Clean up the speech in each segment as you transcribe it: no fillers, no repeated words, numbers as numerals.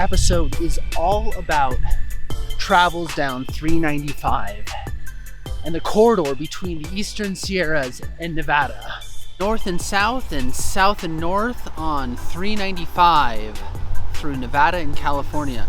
episode is all about travels down 395 and the corridor between the Eastern Sierras and Nevada. North and south and north on 395 through Nevada and California.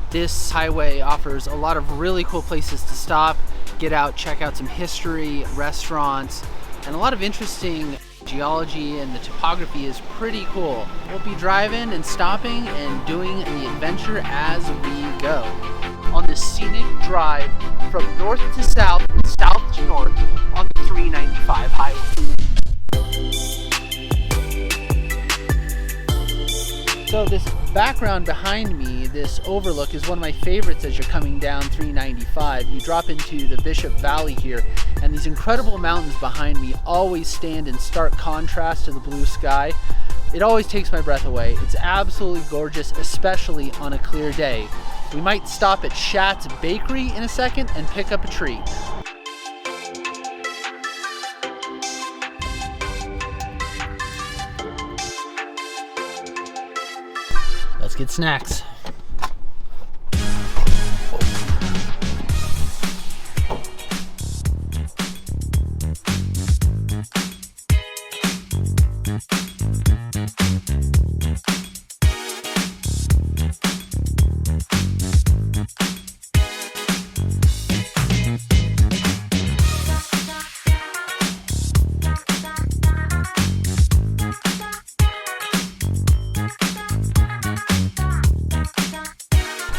This highway offers a lot of really cool places to stop, get out, check out some history, restaurants, and a lot of interesting geology, and the topography is pretty cool. We'll be driving and stopping and doing the adventure as we go on this scenic drive from north to south and south to north on the 395 highway. So this background behind me, this overlook, is one of my favorites as you're coming down 395. You drop into the Bishop Valley here, and these incredible mountains behind me always stand in stark contrast to the blue sky. It always takes my breath away. It's absolutely gorgeous, especially on a clear day. We might stop at Shat's Bakery in a second and pick up a treat. Let's get snacks.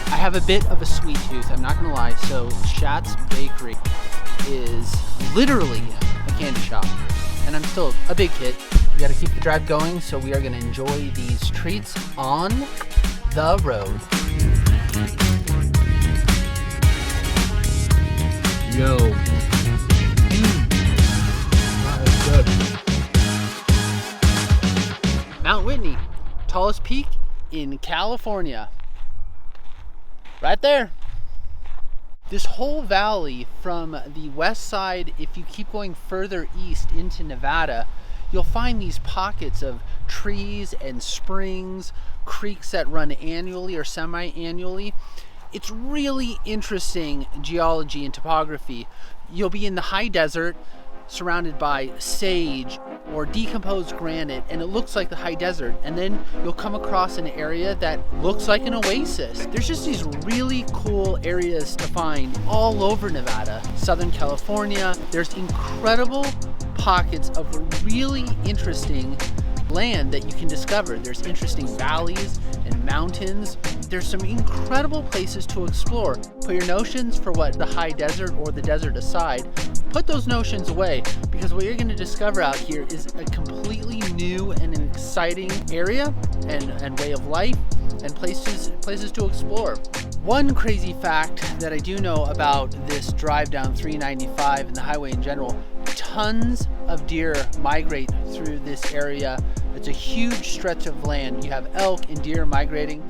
I have a bit of a sweet tooth, I'm not gonna lie, so Shat's Bakery is literally a candy shop, and I'm still a big kid. We gotta keep the drive going, so we are gonna enjoy these treats on the road. Yo. That is good. Mount Whitney, tallest peak in California. Right there. This whole valley from the west side, if you keep going further east into Nevada, you'll find these pockets of trees and springs, creeks that run annually or semi-annually. It's really interesting geology and topography. You'll be in the high desert surrounded by sage or decomposed granite, and it looks like the high desert, and then you'll come across an area that looks like an oasis. There's just these really cool areas to find all over Nevada, Southern California. There's incredible pockets of really interesting land that you can discover. There's interesting valleys and mountains. There's some incredible places to explore. Put your notions for what the high desert or the desert aside, put those notions away, because what you're going to discover out here is a completely new and an exciting area and way of life and places to explore. One crazy fact that I do know about this drive down 395 and the highway in general, tons of deer migrate through this area. It's a huge stretch of land. You have elk and deer migrating,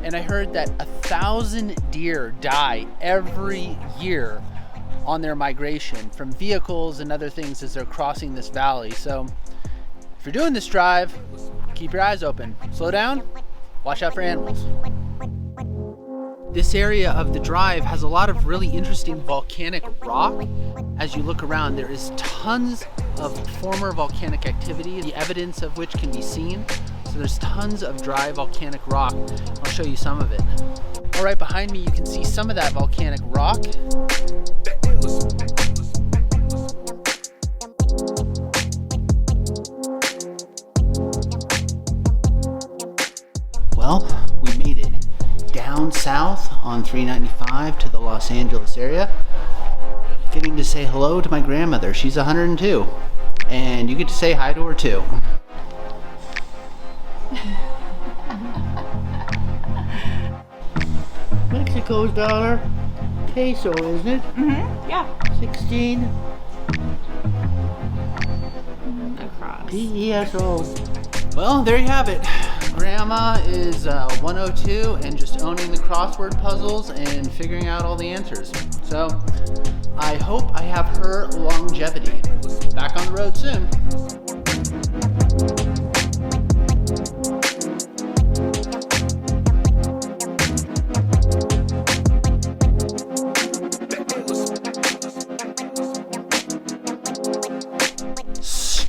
and I heard that 1,000 deer die every year on their migration from vehicles and other things as they're crossing this valley. So if you're doing this drive, keep your eyes open. Slow down, watch out for animals. This area of the drive has a lot of really interesting volcanic rock. As you look around, there is tons of former volcanic activity, the evidence of which can be seen. So there's tons of dry volcanic rock. I'll show you some of it. All right, behind me you can see some of that volcanic rock. Well, we made it down south on 395 to the Los Angeles area. Getting to say hello to my grandmother. She's 102, and you get to say hi to her too. Mexico's dollar, peso, isn't it? Mm-hmm. Yeah. 16. Across. P-E-S-O. Well, there you have it. Grandma is 102 and just owning the crossword puzzles and figuring out all the answers. So I hope I have her longevity. Back on the road soon.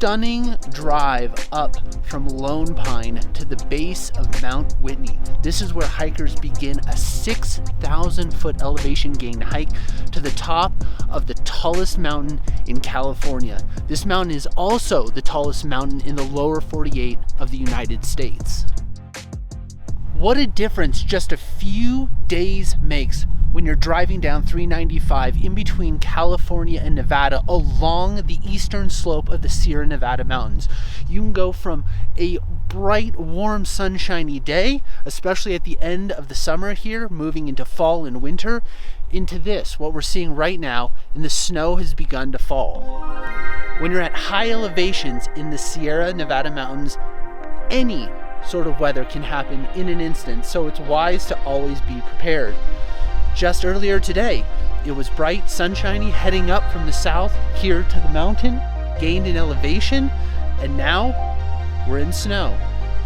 stunning drive up from Lone Pine to the base of Mount Whitney. This is where hikers begin a 6,000-foot elevation gain hike to the top of the tallest mountain in California. This mountain is also the tallest mountain in the lower 48 of the United States. What a difference just a few days makes when you're driving down 395 in between California and Nevada along the eastern slope of the Sierra Nevada mountains. You can go from a bright, warm, sunshiny day, especially at the end of the summer here, moving into fall and winter, into this, what we're seeing right now, and the snow has begun to fall. When you're at high elevations in the Sierra Nevada mountains, any sort of weather can happen in an instant, so it's wise to always be prepared. Just earlier today, it was bright, sunshiny, heading up from the south here to the mountain, gained in elevation, and now we're in snow.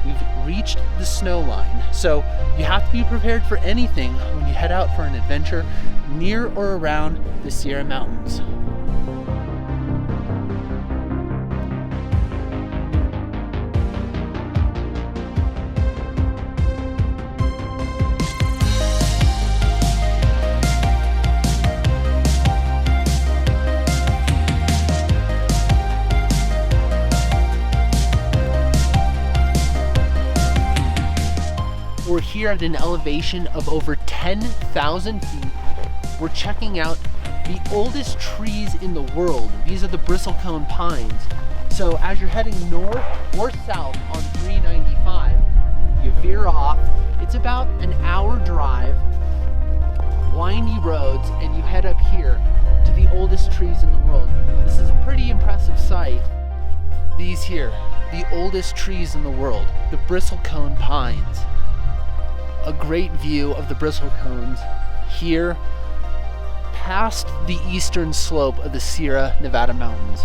We've reached the snow line, so you have to be prepared for anything when you head out for an adventure near or around the Sierra Mountains. We're here at an elevation of over 10,000 feet. We're checking out the oldest trees in the world. These are the bristlecone pines. So as you're heading north or south on 395, you veer off. It's about an hour drive, windy roads, and you head up here to the oldest trees in the world. This is a pretty impressive sight. These here, the oldest trees in the world, the bristlecone pines. A great view of the bristlecones here past the eastern slope of the Sierra Nevada mountains.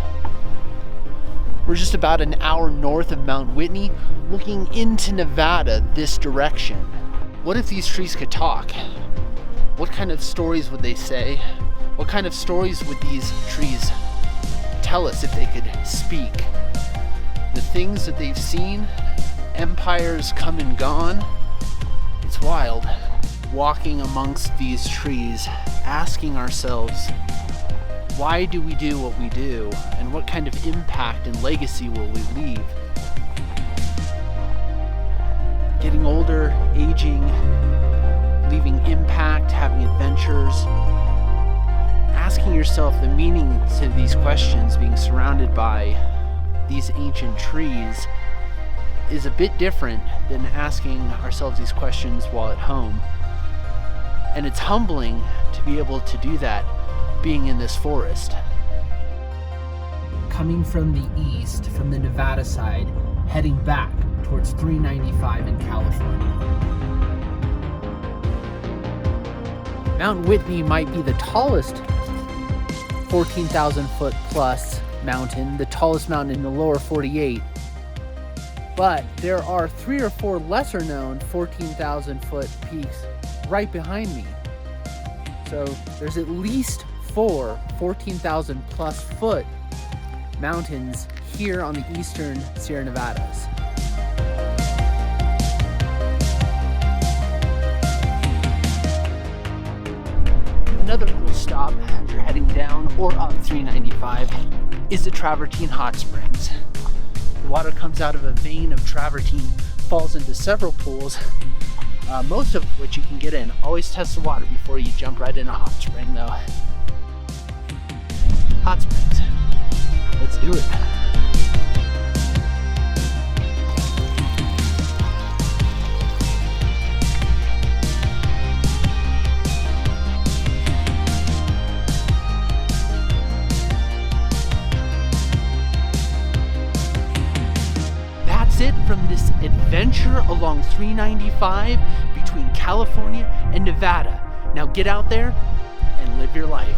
We're just about an hour north of Mount Whitney, looking into Nevada this direction. What if these trees could talk? What kind of stories would they say? What kind of stories would these trees tell us if they could speak? The things that they've seen, empires come and gone. It's wild, walking amongst these trees, asking ourselves, why do we do what we do? And what kind of impact and legacy will we leave? Getting older, aging, leaving impact, having adventures, asking yourself the meaning to these questions, being surrounded by these ancient trees, is a bit different than asking ourselves these questions while at home. And it's humbling to be able to do that being in this forest. Coming from the east, from the Nevada side, heading back towards 395 in California. Mount Whitney might be the tallest 14,000 foot plus mountain, the tallest mountain in the lower 48. But there are 3 or 4 lesser known 14,000 foot peaks right behind me. So there's at least 4 14,000 plus foot mountains here on the eastern Sierra Nevadas. Another cool stop as you're heading down or up 395 is the Travertine Hot Springs. The water comes out of a vein of travertine, falls into several pools, most of which you can get in. Always test the water before you jump right in a hot spring though. Hot springs. Let's do it. That's it from this adventure along 395 between California and Nevada. Now get out there and live your life.